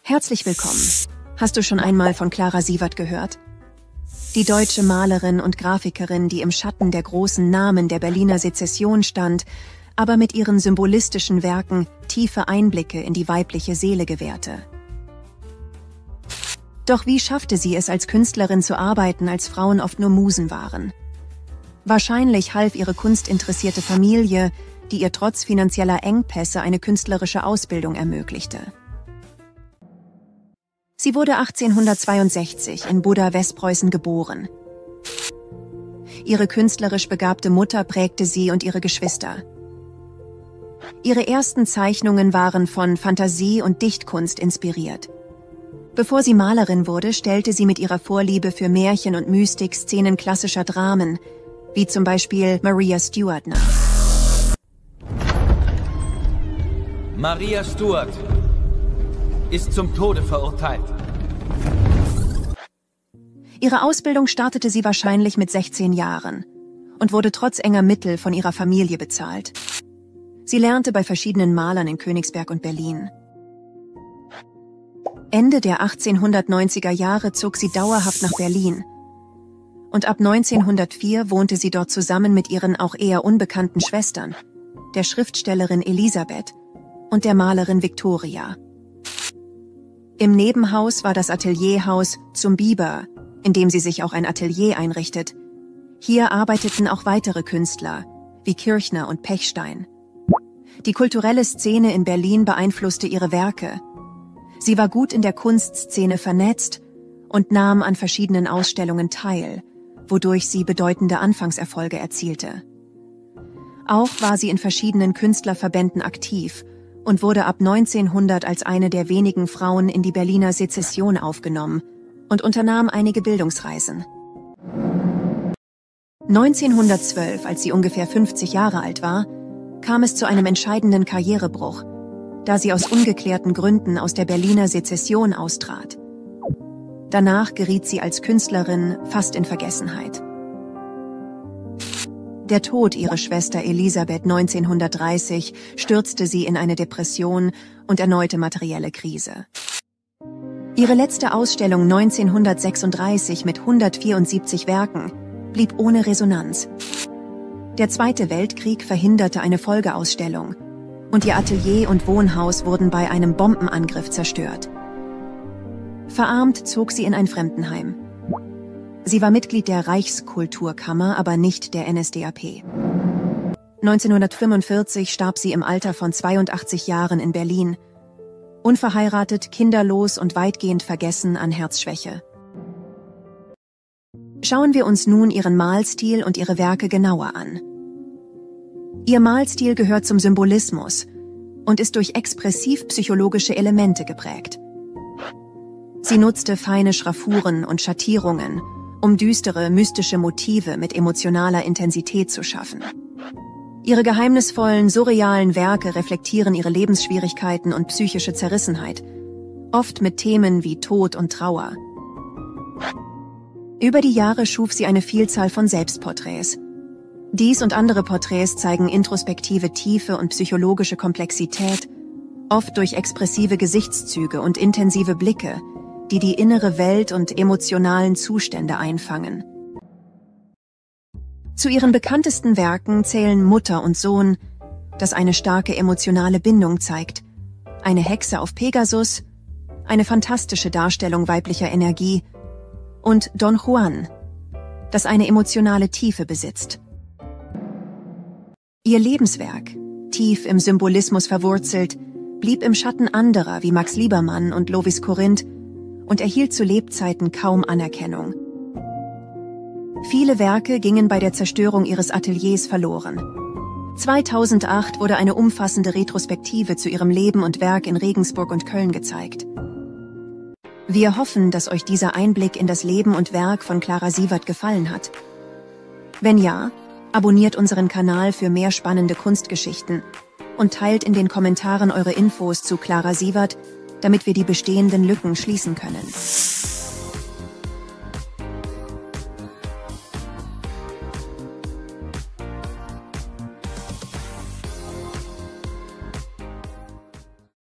Herzlich willkommen. Hast du schon einmal von Clara Sieverts gehört? Die deutsche Malerin und Grafikerin, die im Schatten der großen Namen der Berliner Sezession stand, aber mit ihren symbolistischen Werken tiefe Einblicke in die weibliche Seele gewährte. Doch wie schaffte sie es, als Künstlerin zu arbeiten, als Frauen oft nur Musen waren? Wahrscheinlich half ihre kunstinteressierte Familie, die ihr trotz finanzieller Engpässe eine künstlerische Ausbildung ermöglichte. Sie wurde 1862 in Buda, Westpreußen geboren. Ihre künstlerisch begabte Mutter prägte sie und ihre Geschwister. Ihre ersten Zeichnungen waren von Fantasie und Dichtkunst inspiriert. Bevor sie Malerin wurde, stellte sie mit ihrer Vorliebe für Märchen und Mystik Szenen klassischer Dramen, wie zum Beispiel Maria Stuart, nach. Maria Stuart ist zum Tode verurteilt. Ihre Ausbildung startete sie wahrscheinlich mit 16 Jahren und wurde trotz enger Mittel von ihrer Familie bezahlt. Sie lernte bei verschiedenen Malern in Königsberg und Berlin. Ende der 1890er Jahre zog sie dauerhaft nach Berlin. Und ab 1904 wohnte sie dort zusammen mit ihren auch eher unbekannten Schwestern, der Schriftstellerin Elisabeth und der Malerin Victoria. Im Nebenhaus war das Atelierhaus Zum Biber, in dem sie sich auch ein Atelier einrichtet. Hier arbeiteten auch weitere Künstler, wie Kirchner und Pechstein. Die kulturelle Szene in Berlin beeinflusste ihre Werke. Sie war gut in der Kunstszene vernetzt und nahm an verschiedenen Ausstellungen teil, wodurch sie bedeutende Anfangserfolge erzielte. Auch war sie in verschiedenen Künstlerverbänden aktiv und wurde ab 1900 als eine der wenigen Frauen in die Berliner Sezession aufgenommen und unternahm einige Bildungsreisen. 1912, als sie ungefähr 50 Jahre alt war, kam es zu einem entscheidenden Karrierebruch, da sie aus ungeklärten Gründen aus der Berliner Sezession austrat. Danach geriet sie als Künstlerin fast in Vergessenheit. Der Tod ihrer Schwester Elisabeth 1930 stürzte sie in eine Depression und erneute materielle Krise. Ihre letzte Ausstellung 1936 mit 174 Werken blieb ohne Resonanz. Der Zweite Weltkrieg verhinderte eine Folgeausstellung und ihr Atelier und Wohnhaus wurden bei einem Bombenangriff zerstört. Verarmt zog sie in ein Fremdenheim. Sie war Mitglied der Reichskulturkammer, aber nicht der NSDAP. 1945 starb sie im Alter von 82 Jahren in Berlin, unverheiratet, kinderlos und weitgehend vergessen an Herzschwäche. Schauen wir uns nun ihren Malstil und ihre Werke genauer an. Ihr Malstil gehört zum Symbolismus und ist durch expressiv-psychologische Elemente geprägt. Sie nutzte feine Schraffuren und Schattierungen, um düstere, mystische Motive mit emotionaler Intensität zu schaffen. Ihre geheimnisvollen, surrealen Werke reflektieren ihre Lebensschwierigkeiten und psychische Zerrissenheit, oft mit Themen wie Tod und Trauer. Über die Jahre schuf sie eine Vielzahl von Selbstporträts. Dies und andere Porträts zeigen introspektive Tiefe und psychologische Komplexität, oft durch expressive Gesichtszüge und intensive Blicke, die die innere Welt und emotionalen Zustände einfangen. Zu ihren bekanntesten Werken zählen Mutter und Sohn, das eine starke emotionale Bindung zeigt, eine Hexe auf Pegasus, eine fantastische Darstellung weiblicher Energie und Don Juan, das eine emotionale Tiefe besitzt. Ihr Lebenswerk, tief im Symbolismus verwurzelt, blieb im Schatten anderer wie Max Liebermann und Lovis Corinth und erhielt zu Lebzeiten kaum Anerkennung. Viele Werke gingen bei der Zerstörung ihres Ateliers verloren. 2008 wurde eine umfassende Retrospektive zu ihrem Leben und Werk in Regensburg und Köln gezeigt. Wir hoffen, dass euch dieser Einblick in das Leben und Werk von Clara Sieverts gefallen hat. Wenn ja, abonniert unseren Kanal für mehr spannende Kunstgeschichten und teilt in den Kommentaren eure Infos zu Clara Sieverts, damit wir die bestehenden Lücken schließen können.